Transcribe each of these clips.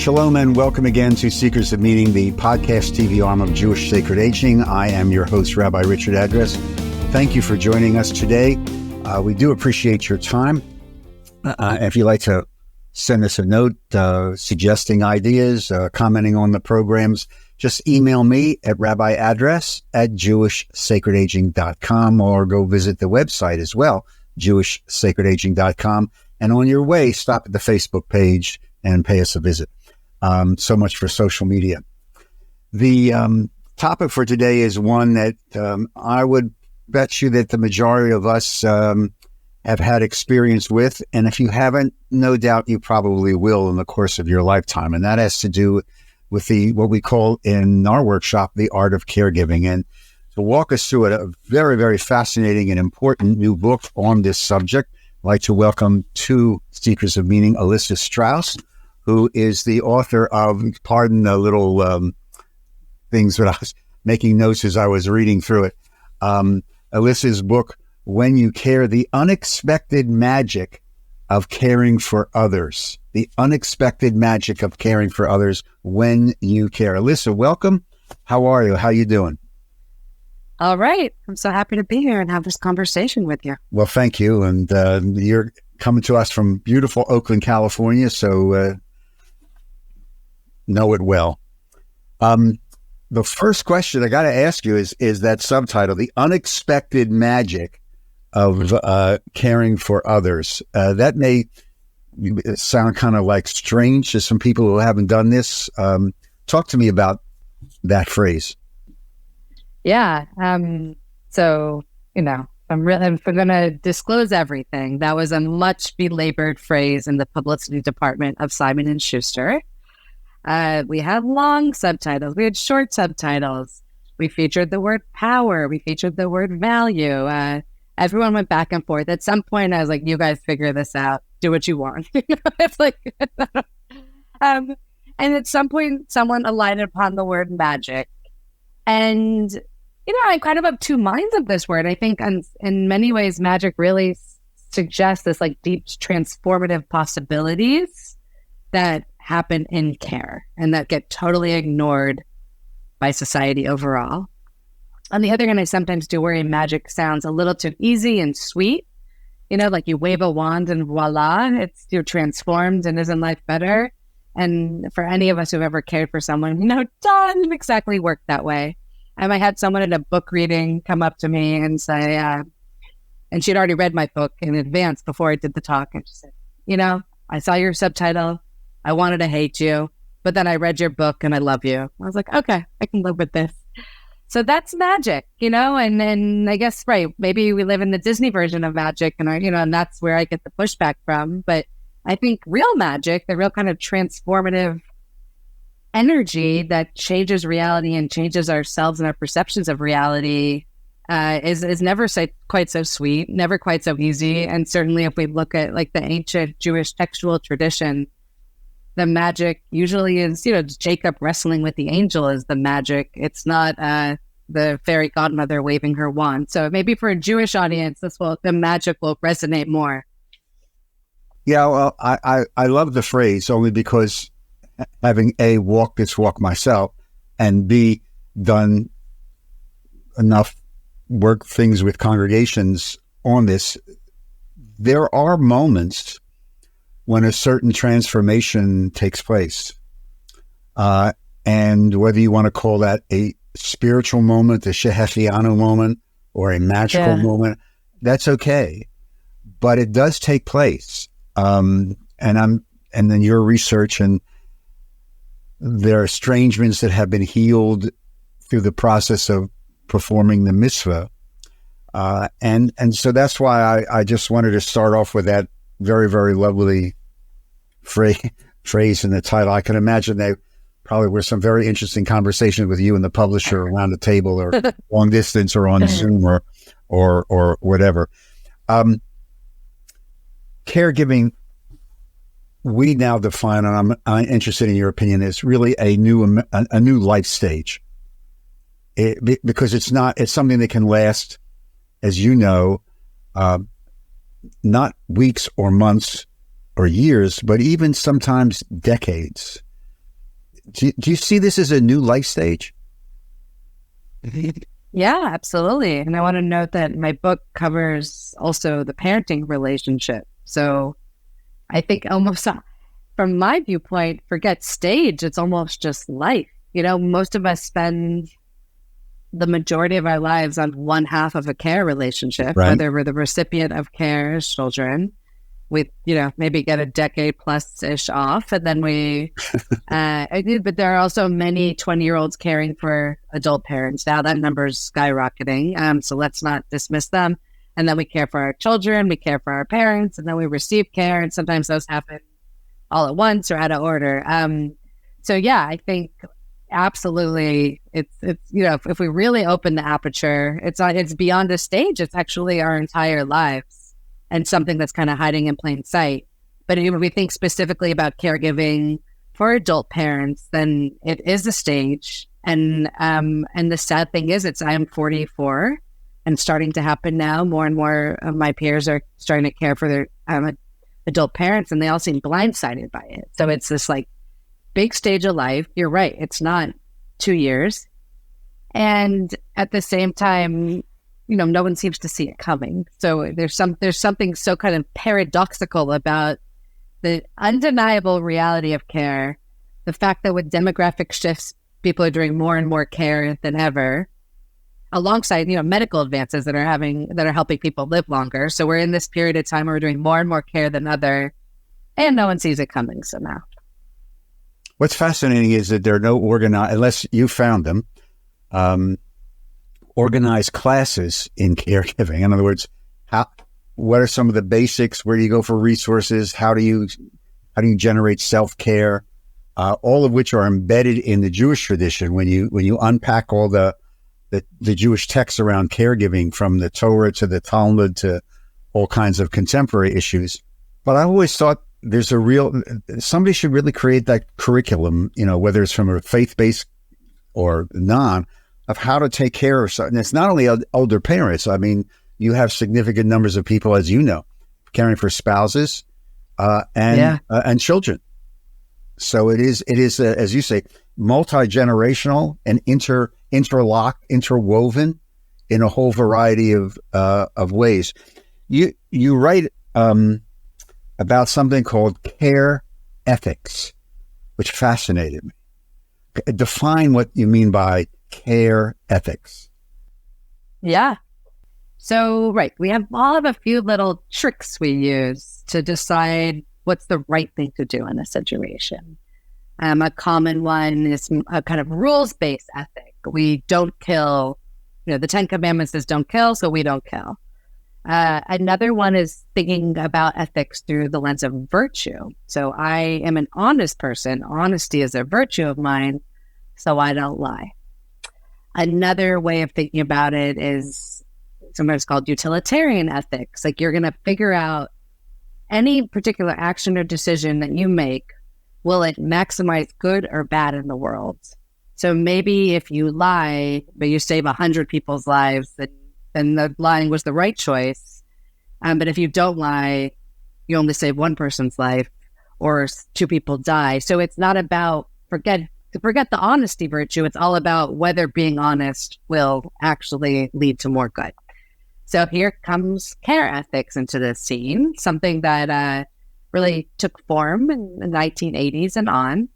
Shalom and welcome again to Seekers of Meaning, the podcast TV arm of Jewish Sacred Aging. I am your host, Rabbi Richard Address. Thank you for joining us today. We do appreciate your time. If you'd like to send us a note suggesting ideas, commenting on the programs, just email me at rabbiaddress@jewishsacredaging.com or go visit the website as well, jewishsacredaging.com. And on your way, stop at the Facebook page and pay us a visit. So much for social media. The topic for today is one that I would bet you that the majority of us have had experience with. And if you haven't, no doubt you probably will in the course of your lifetime. And that has to do with what we call in our workshop, the art of caregiving. And to walk us through it, a very, very fascinating and important new book on this subject, I'd like to welcome two Seekers of Meaning, Elissa Strauss, who is the author of, pardon the little things that I was making notes as I was reading through it, Elissa's book, When You Care, The Unexpected Magic of Caring for Others. The Unexpected Magic of Caring for Others When You Care. Elissa, welcome. How are you? How you doing? All right. I'm so happy to be here and have this conversation with you. Well, thank you. And you're coming to us from beautiful Oakland, California, so know it well. The first question I got to ask you is that subtitle, The Unexpected Magic of Caring for Others. That may sound kind of like strange to some people who haven't done this. Talk to me about that phrase. Yeah. So, if I'm going to disclose everything, that was a much belabored phrase in the publicity department of Simon & Schuster. We had long subtitles. We had short subtitles. We featured the word power. We featured the word value. Everyone went back and forth. At some point, I was like, you guys figure this out. Do what you want. It's like, and at some point, someone alighted upon the word magic. And, I'm kind of of two minds of this word. I think in many ways, magic really suggests this like deep transformative possibilities that happen in care and that get totally ignored by society overall. On the other hand, I sometimes do worry magic sounds a little too easy and sweet. Like you wave a wand and voila, you're transformed and isn't life better? And for any of us who've ever cared for someone, doesn't exactly work that way. I had someone at a book reading come up to me and say, and she'd already read my book in advance before I did the talk. And she said, I saw your subtitle. I wanted to hate you, but then I read your book and I love you. I was like, okay, I can live with this. So that's magic, and then I guess, right, maybe we live in the Disney version of magic and and that's where I get the pushback from. But I think real magic, the real kind of transformative energy that changes reality and changes ourselves and our perceptions of reality is never quite so sweet, never quite so easy. And certainly if we look at like the ancient Jewish textual tradition, the magic usually is, Jacob wrestling with the angel is the magic. It's not the fairy godmother waving her wand. So maybe for a Jewish audience, the magic will resonate more. Yeah, well, I love the phrase only because having A, walked this walk myself, and B, done enough things with congregations on this, there are moments when a certain transformation takes place. And whether you want to call that a spiritual moment, a Shehechianu moment, or a magical moment, that's okay. But it does take place. And then your research, and there are estrangements that have been healed through the process of performing the mitzvah. And so that's why I just wanted to start off with that very, very lovely phrase in the title. I can imagine there probably were some very interesting conversations with you and the publisher around the table, or long distance, or on Zoom, or whatever. Caregiving, we now define, and I'm interested in your opinion, is really a new life stage. Because it's something that can last, as you know, not weeks or months or years, but even sometimes decades. Do you see this as a new life stage? Yeah, absolutely. And I want to note that my book covers also the parenting relationship. So I think almost from my viewpoint, forget stage, it's almost just life. Most of us spend the majority of our lives on one half of a care relationship, right, whether we're the recipient of care as children. We, maybe get a decade plus-ish off, and then we, but there are also many 20-year-olds caring for adult parents. Now that number's skyrocketing, so let's not dismiss them. And then we care for our children, we care for our parents, and then we receive care, and sometimes those happen all at once or out of order. So yeah, I think absolutely, it's if we really open the aperture, it's beyond a stage. It's actually our entire lives. And something that's kind of hiding in plain sight. But if we think specifically about caregiving for adult parents, then it is a stage. And the sad thing is, I am 44 and starting to happen now. More and more of my peers are starting to care for their adult parents, and they all seem blindsided by it. So it's this like big stage of life. You're right. It's not 2 years. And at the same time, no one seems to see it coming. So there's something so kind of paradoxical about the undeniable reality of care, the fact that with demographic shifts, people are doing more and more care than ever, alongside medical advances that are helping people live longer. So we're in this period of time where we're doing more and more care than ever, and no one sees it coming somehow. What's fascinating is that there are no organized, unless you found them, organized classes in caregiving. In other words, what are some of the basics? Where do you go for resources? How do you generate self-care? All of which are embedded in the Jewish tradition. When you unpack all the Jewish texts around caregiving, from the Torah to the Talmud to all kinds of contemporary issues. But I always thought somebody should really create that curriculum, whether it's from a faith-based or non, of how to take care of something. It's not only older parents. I mean, you have significant numbers of people, as you know, caring for spouses and children. So it is as you say, multi-generational and interlocked, interwoven in a whole variety of ways. You write about something called care ethics, which fascinated me. Define what you mean by care ethics. Yeah. So, right, we all have a few little tricks we use to decide what's the right thing to do in a situation. A common one is a kind of rules-based ethic. We don't kill. The 10 Commandments says don't kill, so we don't kill. Another one is thinking about ethics through the lens of virtue. So I am an honest person. Honesty is a virtue of mine, so I don't lie. Another way of thinking about it is sometimes called utilitarian ethics. Like, you're going to figure out any particular action or decision that you make, will it maximize good or bad in the world? So maybe if you lie, but you save 100 people's lives, then the lying was the right choice. But if you don't lie, you only save one person's life, or 2 people die. So it's not about forget the honesty virtue. It's all about whether being honest will actually lead to more good. So here comes care ethics into the scene, something that really took form in the 1980s and on.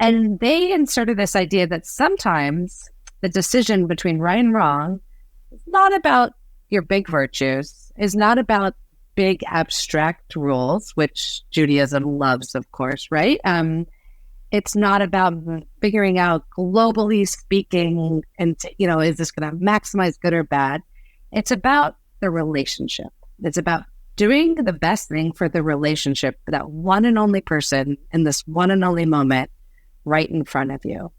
And they inserted this idea that sometimes the decision between right and wrong is not about your big virtues, is not about big abstract rules, which Judaism loves, of course, right? It's not about figuring out, globally speaking, and is this going to maximize good or bad? It's about the relationship. It's about doing the best thing for the relationship, for that one and only person in this one and only moment right in front of you.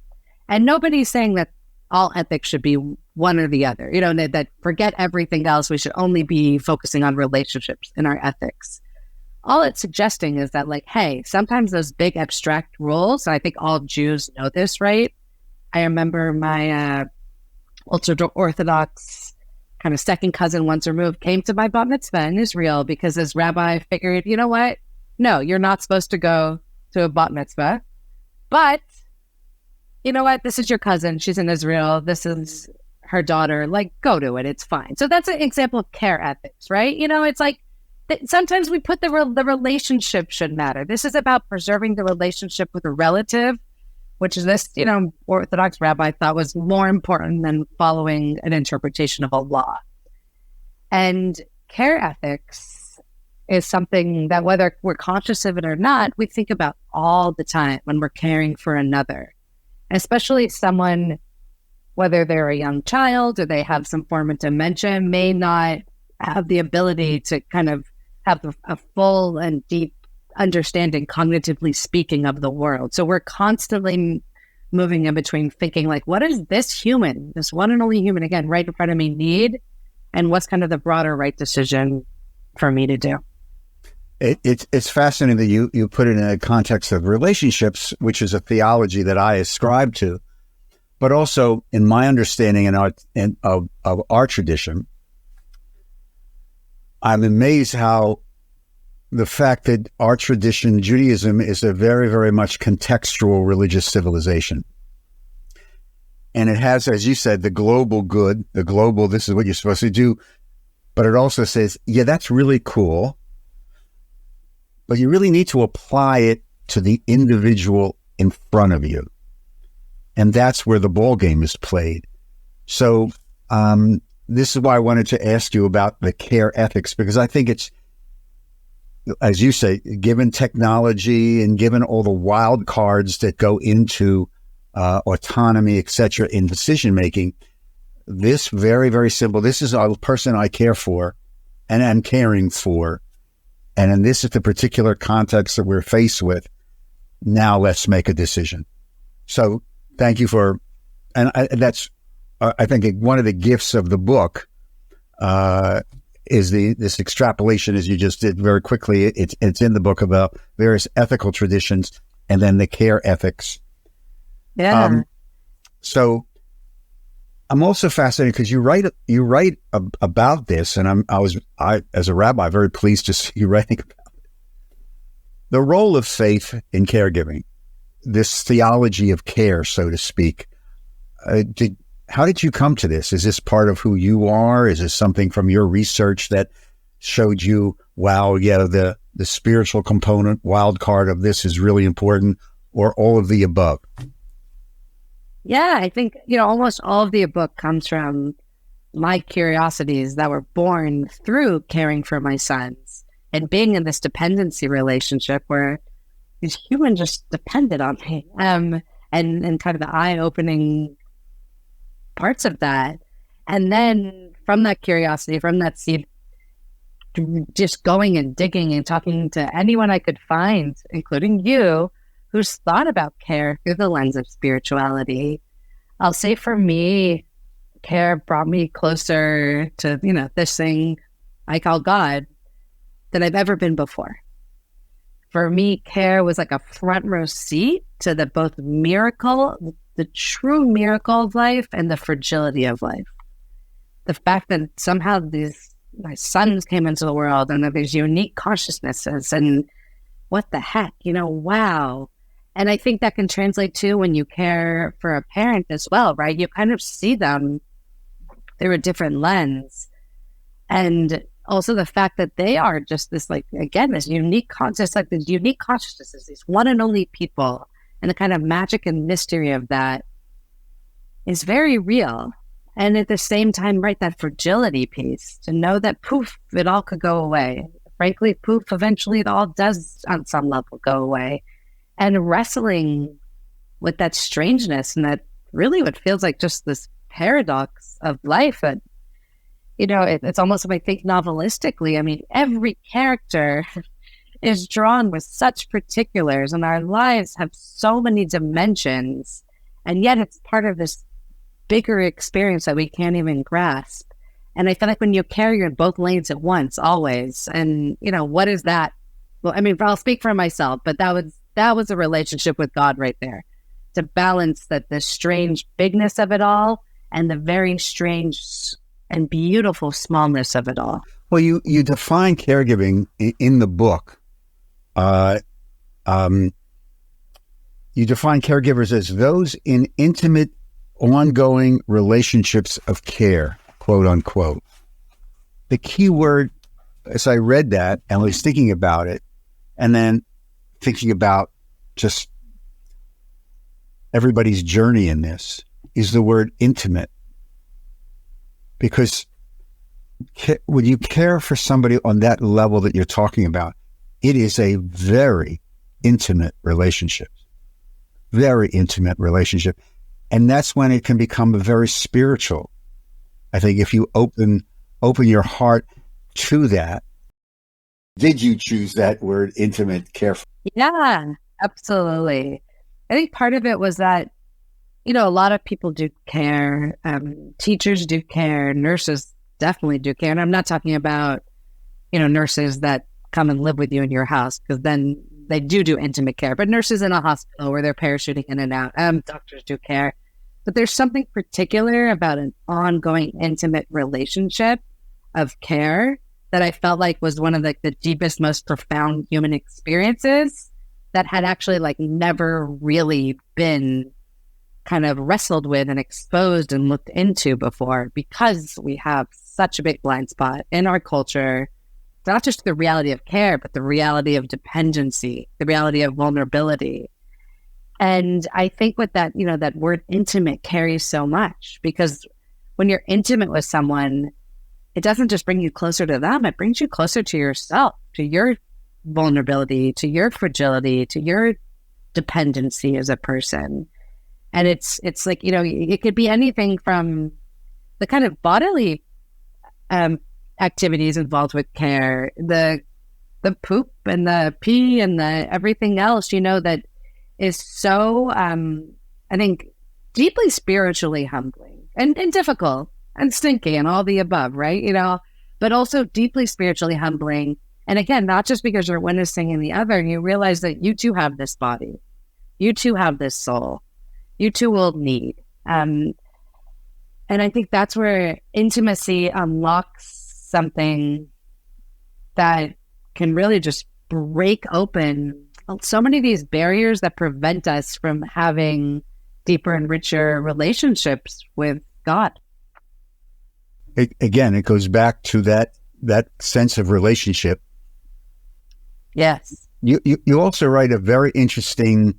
And nobody's saying that all ethics should be one or the other, that forget everything else. We should only be focusing on relationships in our ethics. All it's suggesting is that, hey, sometimes those big abstract rules, and I think all Jews know this, right? I remember my ultra-Orthodox kind of second cousin once removed came to my bat mitzvah in Israel because his rabbi figured, you know what? No, you're not supposed to go to a bat mitzvah, but you know what, this is your cousin. She's in Israel. This is her daughter. Like, go to it. It's fine. So that's an example of care ethics, right? It's like sometimes we put the relationship should matter. This is about preserving the relationship with a relative, which is this, Orthodox rabbi thought was more important than following an interpretation of a law. And care ethics is something that, whether we're conscious of it or not, we think about all the time when we're caring for another, especially someone, whether they're a young child or they have some form of dementia, may not have the ability to kind of have a full and deep understanding, cognitively speaking, of the world. So we're constantly moving in between thinking like, what is this human, this one and only human, again, right in front of me, need? And what's kind of the broader right decision for me to do? It's fascinating that you put it in a context of relationships, which is a theology that I ascribe to, but also in my understanding of our tradition, I'm amazed how the fact that our tradition, Judaism, is a very, very much contextual religious civilization. And it has, as you said, the global good, this is what you're supposed to do. But it also says, yeah, that's really cool, but you really need to apply it to the individual in front of you. And that's where the ball game is played. So this is why I wanted to ask you about the care ethics, because I think it's, as you say, given technology and given all the wild cards that go into autonomy, et cetera, in decision making, this very, very simple, this is a person I care for and I'm caring for. And in this is the particular context that we're faced with. Now let's make a decision. So thank you for, and that's, I think one of the gifts of the book is this extrapolation, as you just did very quickly. It's in the book about various ethical traditions and then the care ethics. Yeah. So I'm also fascinated because you write about this, and I as a rabbi very pleased to see you writing about it. The role of faith in caregiving, this theology of care, so to speak. How did you come to this? Is this part of who you are? Is this something from your research that showed you, wow, yeah, the spiritual component, wild card of this is really important, or all of the above? Yeah, I think, almost all of the above comes from my curiosities that were born through caring for my sons and being in this dependency relationship where these humans just depended on me. And kind of the eye-opening parts of that. And then from that curiosity, from that seed, just going and digging and talking to anyone I could find, including you, who's thought about care through the lens of spirituality. I'll say for me, care brought me closer to, this thing I call God than I've ever been before. For me, care was like a front row seat to the both miracle, the true miracle of life, and the fragility of life. The fact that somehow my sons came into the world and that there's unique consciousnesses, and what the heck, wow. And I think that can translate too when you care for a parent as well, right? You kind of see them through a different lens. And also the fact that they are just this, this unique concept, these unique consciousnesses, these one and only people. And the kind of magic and mystery of that is very real. And at the same time, right, that fragility piece, to know that poof, it all could go away. Frankly, poof, eventually it all does on some level go away. And wrestling with that strangeness and that really what feels like just this paradox of life. And, it's almost, if I think novelistically, I mean, every character is drawn with such particulars, and our lives have so many dimensions, and yet it's part of this bigger experience that we can't even grasp. And I feel like when you carry, you're in both lanes at once, always. And, what is that? Well, I mean, I'll speak for myself, but that was a relationship with God right there, to balance the strange bigness of it all and the very strange and beautiful smallness of it all. Well, you define caregiving in the book. you define caregivers as those in intimate, ongoing relationships of care, quote unquote. The key word, as I read that and was thinking about it, and then thinking about just everybody's journey in this, is the word intimate. Because when you care for somebody on that level that you're talking about, it is a very intimate relationship. Very intimate relationship. And that's when it can become very spiritual. I think if you open your heart to that. Did you choose that word intimate carefully? Yeah, absolutely. I think part of it was that, a lot of people do care. Teachers do care. Nurses definitely do care. And I'm not talking about, nurses that come and live with you in your house, because then they do intimate care. But nurses in a hospital where they're parachuting in and out, doctors do care. But there's something particular about an ongoing intimate relationship of care that I felt like was one of the deepest, most profound human experiences that had actually never really been kind of wrestled with and exposed and looked into before, because we have such a big blind spot in our culture, not just the reality of care, but the reality of dependency, the reality of vulnerability. And I think with that, that word intimate carries so much, because when you're intimate with someone, it doesn't just bring you closer to them, it brings you closer to yourself, to your vulnerability, to your fragility, to your dependency as a person. And it's like, it could be anything from the kind of bodily activities involved with care, the poop and the pee and the everything else, that is so, I think, deeply spiritually humbling and difficult and stinky and all the above, right? But also deeply spiritually humbling. And again, not just because you're witnessing in the other, you realize that you too have this body, you too have this soul, you too will need. And I think that's where intimacy unlocks something that can really just break open so many of these barriers that prevent us from having deeper and richer relationships with God. Again, it goes back to that sense of relationship. Yes. You also write a very interesting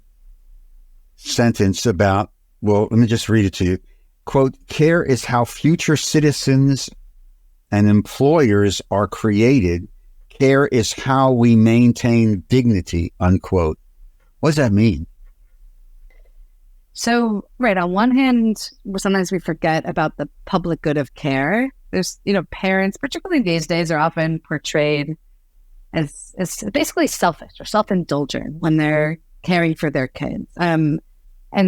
sentence about, well, let me just read it to you. Quote, care is how future citizens and employers are created. Care is how we maintain dignity, unquote. What does that mean? So, right, on one hand, sometimes we forget about the public good of care. There's, parents, particularly these days, are often portrayed as basically selfish or self-indulgent when they're caring for their kids. And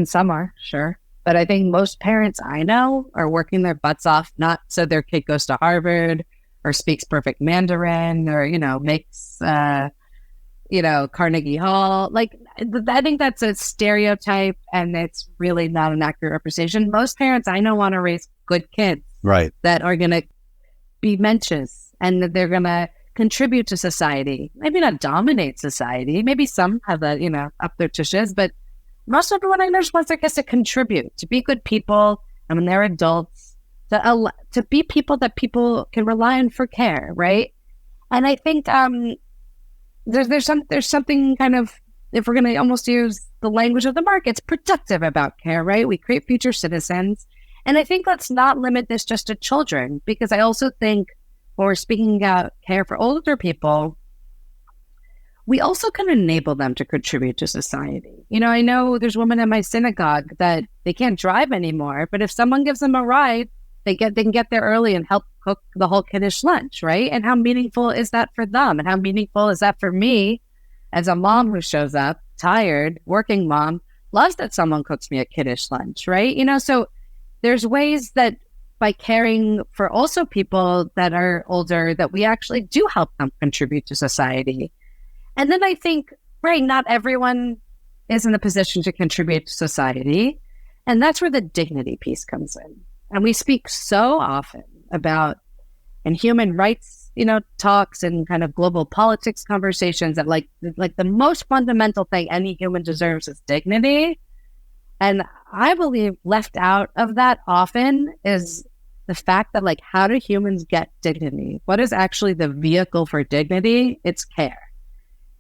some are, sure. But I think most parents I know are working their butts off, not so their kid goes to Harvard or speaks perfect Mandarin or, makes, Carnegie Hall. I think that's a stereotype, and it's really not an accurate representation. Most parents I know want to raise good kids, right, that are going to be mensches and that they're going to contribute to society. Maybe not dominate society. Maybe some have that, up their tushes, but most everyone I know just wants their kids to contribute, to be good people, and when they're adults, to be people that people can rely on for care, right? And I think there's something kind of, if we're going to almost use the language of the markets, productive about care, right? We create future citizens. And I think let's not limit this just to children, because I also think when we're speaking about care for older people, we also can enable them to contribute to society. I know there's women in my synagogue that they can't drive anymore, but if someone gives them a ride, they can get there early and help cook the whole kiddish lunch, right? And how meaningful is that for them? And how meaningful is that for me as a mom who shows up, tired, working mom, loves that someone cooks me a kiddish lunch, right? So there's ways that by caring for also people that are older, that we actually do help them contribute to society. And then I think, right, not everyone is in a position to contribute to society. And that's where the dignity piece comes in. And we speak so often about and human rights, talks and kind of global politics conversations, that like the most fundamental thing any human deserves is dignity. And I believe left out of that often is the fact that, like, how do humans get dignity? What is actually the vehicle for dignity? It's care.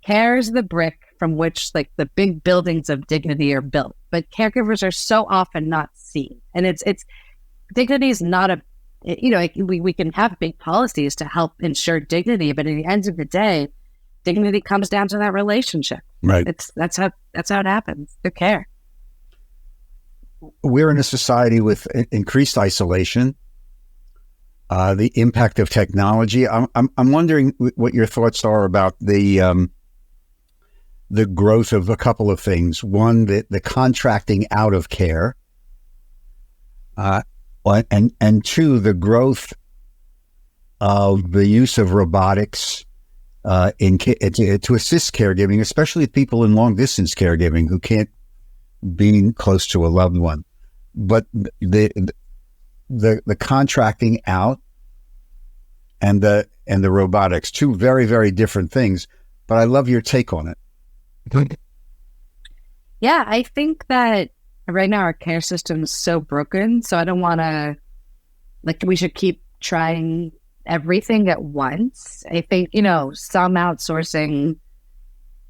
Care is the brick from which, like, the big buildings of dignity are built. But caregivers are so often not seen. And it's dignity is not we can have big policies to help ensure dignity, but at the end of the day, dignity comes down to that relationship. Right. That's how it happens. The care. We're in a society with increased isolation, the impact of technology. I'm wondering what your thoughts are about the growth of a couple of things. One, the contracting out of care, and two, the growth of the use of robotics to assist caregiving, especially people in long distance caregiving who can't be close to a loved one. But the contracting out and the robotics, two very, very different things. But I love your take on it. Yeah, I think that right now our care system is so broken. So I don't want to, we should keep trying everything at once. I think, some outsourcing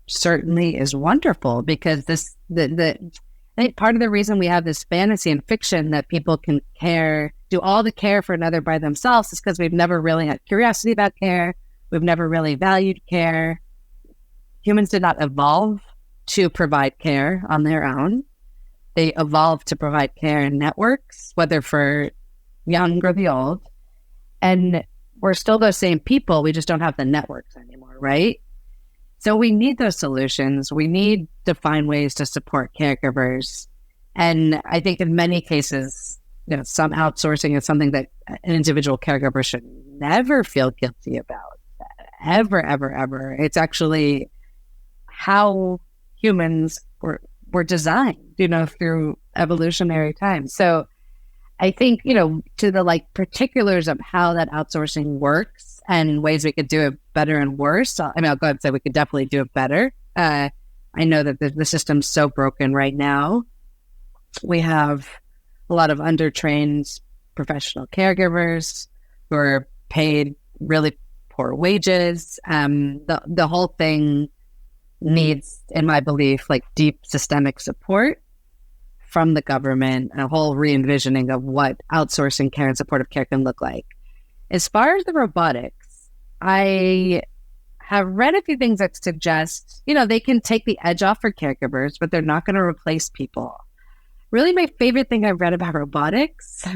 certainly is wonderful, because I think part of the reason we have this fantasy and fiction that people can do all the care for another by themselves is because we've never really had curiosity about care. We've never really valued care. Humans did not evolve to provide care on their own. They evolved to provide care in networks, whether for young or the old. And we're still those same people. We just don't have the networks anymore, right? So we need those solutions. We need to find ways to support caregivers. And I think in many cases, some outsourcing is something that an individual caregiver should never feel guilty about. Ever, ever, ever. It's actually how humans were designed, through evolutionary time. So I think, to the particulars of how that outsourcing works and ways we could do it better and worse. I'll go ahead and say we could definitely do it better. I know that the system's so broken right now. We have a lot of undertrained professional caregivers who are paid really poor wages. The whole thing needs, in my belief, deep systemic support from the government, and a whole re-envisioning of what outsourcing care and supportive care can look like. As far as the robotics, I have read a few things that suggest, they can take the edge off for caregivers, but they're not going to replace people. Really, my favorite thing I've read about robotics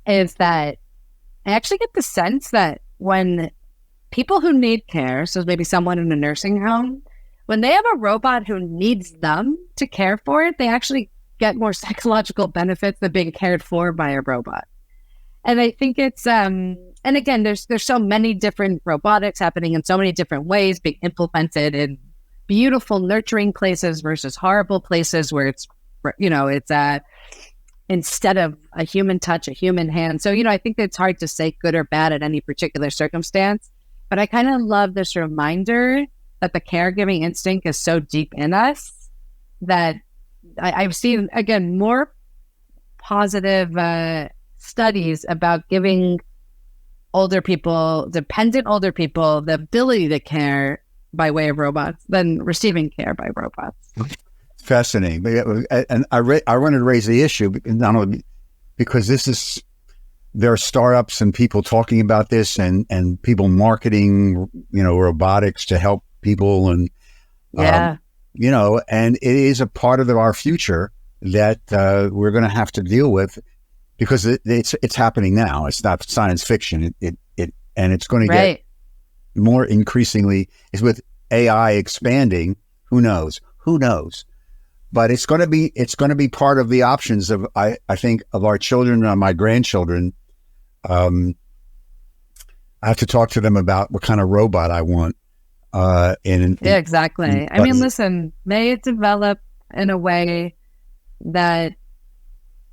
is that I actually get the sense that when people who need care, so maybe someone in a nursing home, when they have a robot who needs them to care for it, they actually get more psychological benefits than being cared for by a robot. And I think it's, and again, there's so many different robotics happening in so many different ways, being implemented in beautiful, nurturing places versus horrible places where it's, instead of a human touch, a human hand. So, I think it's hard to say good or bad at any particular circumstance, but I kind of love this reminder that the caregiving instinct is so deep in us that I've seen, again, more positive studies about giving dependent older people, the ability to care by way of robots than receiving care by robots. Fascinating. And I wanted to raise the issue, not only because there are startups and people talking about this and people marketing, robotics to help people. And, yeah. And it is a part of our future that we're going to have to deal with, because it's happening now. It's not science fiction. And it's going to get more increasingly, is with AI expanding. Who knows? But it's going to be part of the options of, I think, of our children and my grandchildren. I have to talk to them about what kind of robot I want. Yeah, exactly. I mean, listen, may it develop in a way that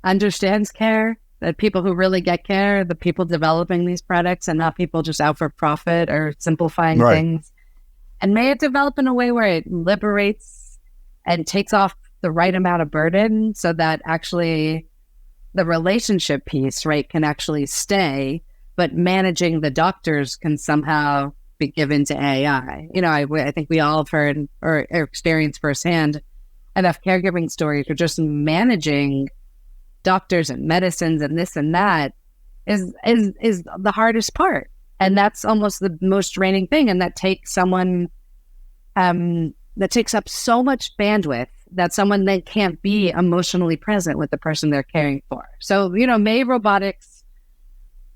understands care, that people who really get care are the people developing these products and not people just out for profit or simplifying things. And may it develop in a way where it liberates and takes off the right amount of burden so that actually the relationship piece, right, can actually stay, but managing the doctors can somehow be given to AI. You know, I think we all have heard or experienced firsthand enough caregiving stories where just managing doctors and medicines and this and that is the hardest part. And that's almost the most draining thing. And that takes someone, that takes up so much bandwidth that someone then can't be emotionally present with the person they're caring for. So, you know, may robotics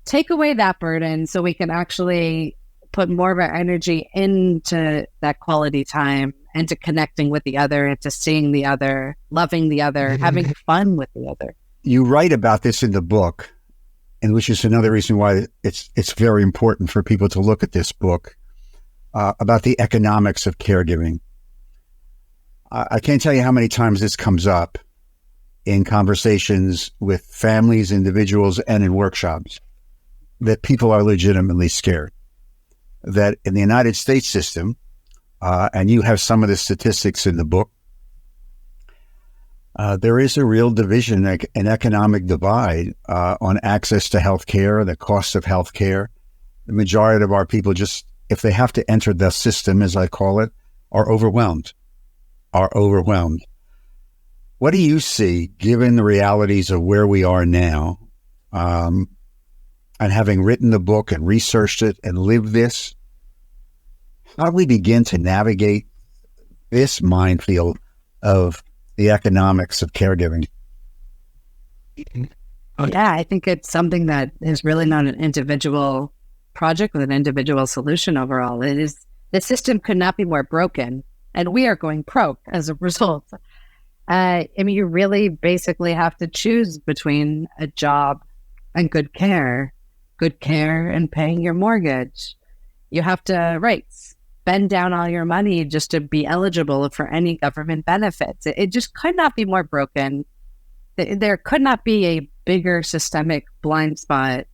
take away that burden so we can actually put more of our energy into that quality time and to connecting with the other and to seeing the other, loving the other, having fun with the other. You write about this in the book, and which is another reason why it's very important for people to look at this book, about the economics of caregiving. I can't tell you how many times this comes up in conversations with families, individuals, and in workshops, that people are legitimately scared. That in the United States system, and you have some of the statistics in the book, there is a real division, an economic divide on access to health care, the cost of health care. The majority of our people just, if they have to enter the system, as I call it, are overwhelmed. What do you see, given the realities of where we are now, and having written the book and researched it and lived this, how do we begin to navigate this minefield of the economics of caregiving? Yeah, I think it's something that is really not an individual project with an individual solution overall. It is, the system could not be more broken, and we are going broke as a result. I mean, you really basically have to choose between a job and good care and paying your mortgage. You have to, spend down all your money just to be eligible for any government benefits. It just could not be more broken. There could not be a bigger systemic blind spot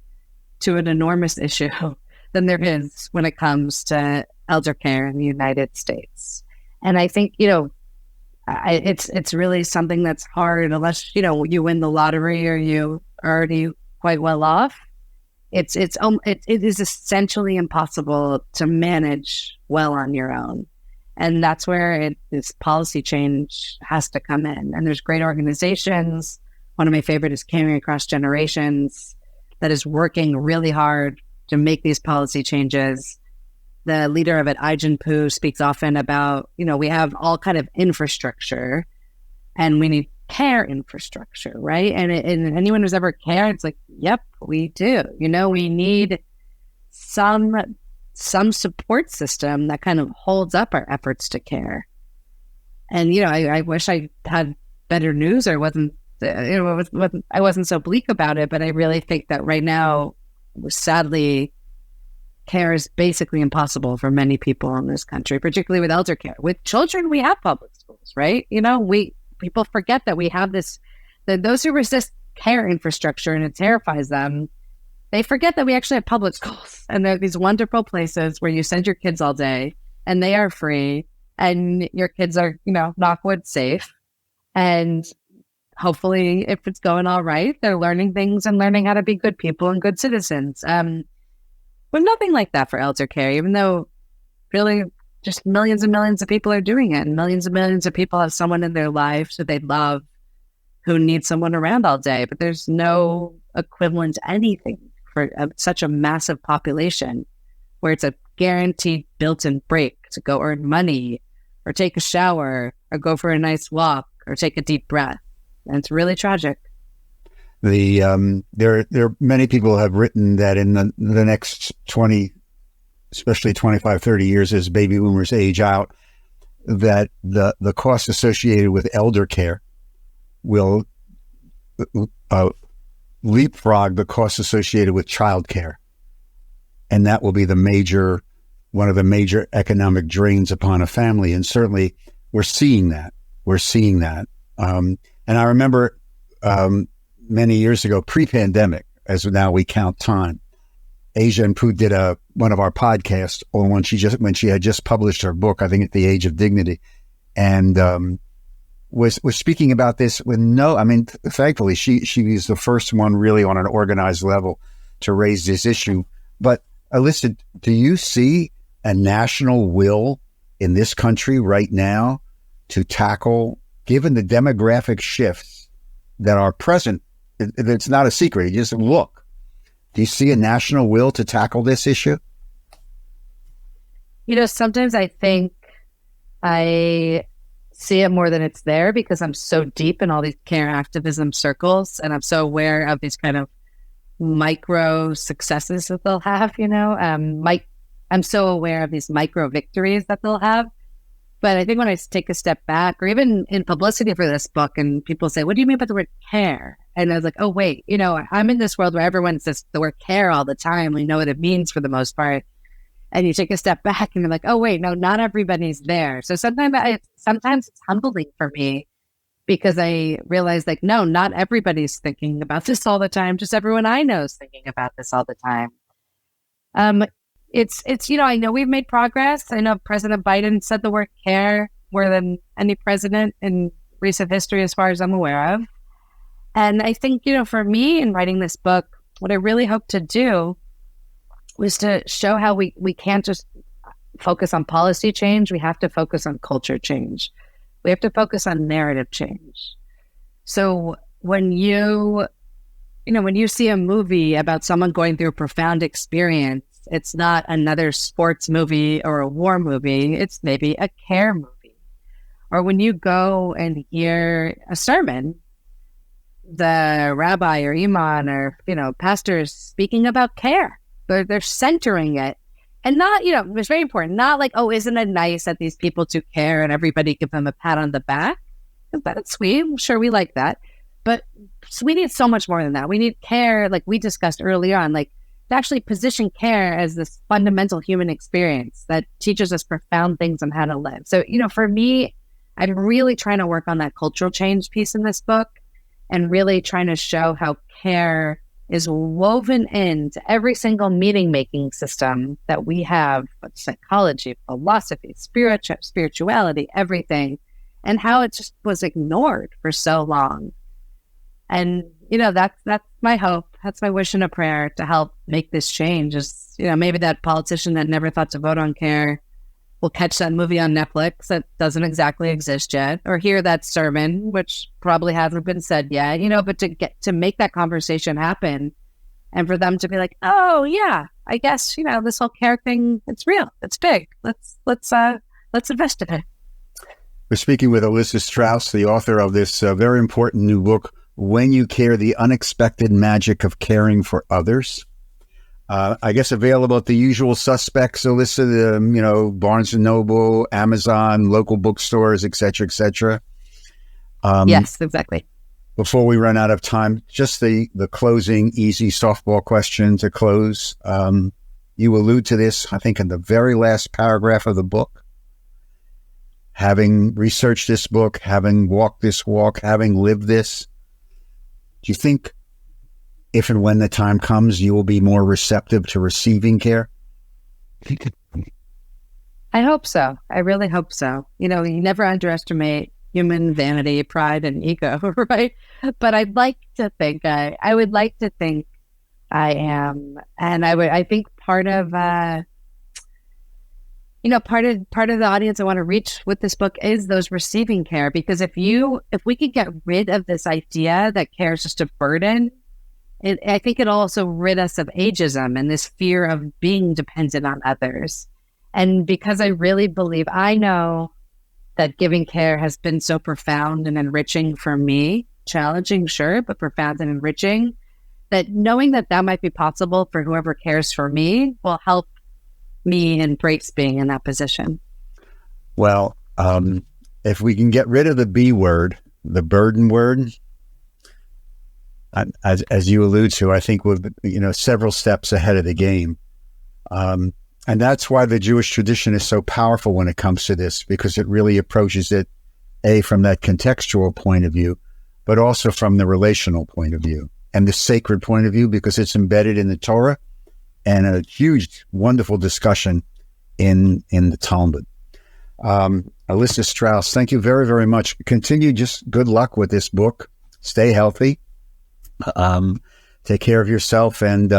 to an enormous issue than there is when it comes to elder care in the United States. And I think, you know, it's really something that's hard unless, you know, you win the lottery or you are already quite well off. It is essentially impossible to manage well on your own. And that's where this policy change has to come in. And there's great organizations. One of my favorite is Caring Across Generations, that is working really hard to make these policy changes. The leader of it, Ai-jen Poo, speaks often about, you know, we have all kind of infrastructure and we need care infrastructure, right? And anyone who's ever cared, it's like, yep, we do. You know, we need some support system that kind of holds up our efforts to care. And, you know, I wish I had better news or I wasn't so bleak about it, but I really think that right now, sadly, care is basically impossible for many people in this country, particularly with elder care. With children, we have public schools, right? You know, people forget that we have this, that those who resist care infrastructure and it terrifies them, they forget that we actually have public schools. And they're these wonderful places where you send your kids all day and they are free and your kids are, you know, knock wood, safe. And hopefully, if it's going all right, they're learning things and learning how to be good people and good citizens. But nothing like that for elder care, even though really just millions and millions of people are doing it. And millions of people have someone in their lives that they love who needs someone around all day. But there's no equivalent to anything for such a massive population where it's a guaranteed built-in break to go earn money or take a shower or go for a nice walk or take a deep breath. And it's really tragic. There many people have written that in the next 20, especially 25, 30 years as baby boomers age out, that the costs associated with elder care will leapfrog the costs associated with child care. And that will be one of the major economic drains upon a family. And certainly we're seeing that. And I remember many years ago, pre-pandemic, as now we count time, Asia and Pooh did one of our podcasts on when she had just published her book, I think at the Age of Dignity, and was speaking about this with thankfully she was the first one really on an organized level to raise this issue. But Elissa, do you see a national will in this country right now to tackle, given the demographic shifts that are present? It's not a secret. You just look. Do you see a national will to tackle this issue? Sometimes I think I see it more than it's there because I'm so deep in all these care activism circles, and I'm so aware of these kind of micro successes that they'll have, I'm so aware of these micro victories that they'll have. But I think when I take a step back, or even in publicity for this book, and people say, what do you mean by the word care? And I was like, oh, wait, I'm in this world where everyone says the word care all the time. We know what it means for the most part. And you take a step back and you're like, oh, wait, no, not everybody's there. So sometimes it's humbling for me because I realize no, not everybody's thinking about this all the time. Just everyone I know is thinking about this all the time. It's I know we've made progress. I know President Biden said the word care more than any president in recent history, as far as I'm aware of. And I think, for me in writing this book, what I really hope to do was to show how we can't just focus on policy change. We have to focus on culture change. We have to focus on narrative change. So when you see a movie about someone going through a profound experience, it's not another sports movie or a war movie. It's maybe a care movie. Or when you go and hear a sermon, the rabbi or imam or, pastors speaking about care. They're centering it. And not, it's very important. Not like, oh, isn't it nice that these people do care and everybody give them a pat on the back? That's sweet. I'm sure we like that. But we need so much more than that. We need care, like we discussed earlier on, to actually position care as this fundamental human experience that teaches us profound things on how to live. So, for me, I'm really trying to work on that cultural change piece in this book and really trying to show how care is woven into every single meaning-making system that we have, psychology, philosophy, spirituality, everything, and how it just was ignored for so long. And, that's my hope. That's my wish and a prayer to help make this change. Is, maybe that politician that never thought to vote on care will catch that movie on Netflix that doesn't exactly exist yet, or hear that sermon, which probably hasn't been said yet, but to make that conversation happen and for them to be like, oh yeah, I guess, this whole care thing, it's real, it's big. Let's invest in it. We're speaking with Elissa Strauss, the author of this very important new book, When You Care, The Unexpected Magic of Caring for Others. I guess available at the usual suspects, Elissa, Barnes & Noble, Amazon, local bookstores, et cetera, et cetera. Yes, exactly. Before we run out of time, just the closing easy softball question to close. You allude to this, I think, in the very last paragraph of the book. Having researched this book, having walked this walk, having lived this, do you think if and when the time comes, you will be more receptive to receiving care? I hope so. I really hope so. You never underestimate human vanity, pride, and ego, right? But I'd like to think, I would like to think I am. And I think part of the audience I want to reach with this book is those receiving care. Because if we could get rid of this idea that care is just a burden, I think it'll also rid us of ageism and this fear of being dependent on others. And because I really believe, I know that giving care has been so profound and enriching for me, challenging, sure, but profound and enriching, that knowing that might be possible for whoever cares for me will help me embrace being in that position. Well, if we can get rid of the B word, the burden word, as you allude to, I think we're several steps ahead of the game. And that's why the Jewish tradition is so powerful when it comes to this, because it really approaches it, from that contextual point of view, but also from the relational point of view and the sacred point of view, because it's embedded in the Torah and a huge, wonderful discussion in the Talmud. Elissa Strauss, thank you very, very much. Continue, just good luck with this book. Stay healthy. Take care of yourself, and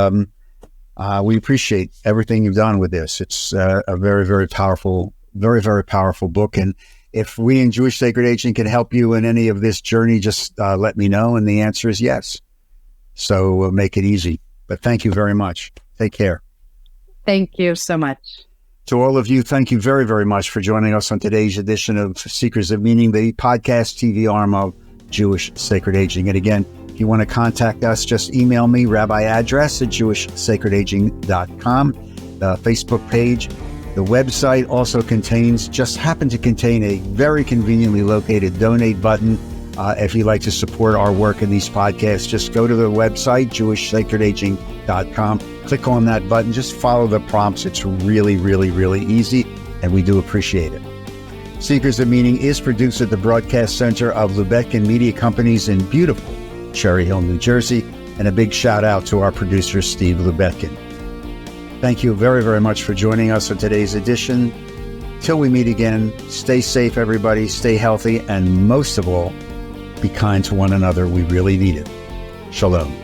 we appreciate everything you've done with this. It's a very, very powerful book. And if we in Jewish Sacred Aging can help you in any of this journey, just let me know. And the answer is yes. So make it easy. But thank you very much. Take care. Thank you so much. To all of you, thank you very, very much for joining us on today's edition of Seekers of Meaning, the podcast TV arm of Jewish Sacred Aging. And again, if you want to contact us, just email me, rabbiaddress@jewishsacredaging.com. The Facebook page, the website also happened to contain a very conveniently located donate button. If you'd like to support our work in these podcasts, just go to the website, jewishsacredaging.com. Click on that button. Just follow the prompts. It's really, really, really easy, and we do appreciate it. Seekers of Meaning is produced at the Broadcast Center of Lubetkin Media Companies in beautiful Cherry Hill, New Jersey, and a big shout out to our producer, Steve Lubetkin. Thank you very, very much for joining us on today's edition. Till we meet again, stay safe, everybody, stay healthy, and most of all, be kind to one another. We really need it. Shalom.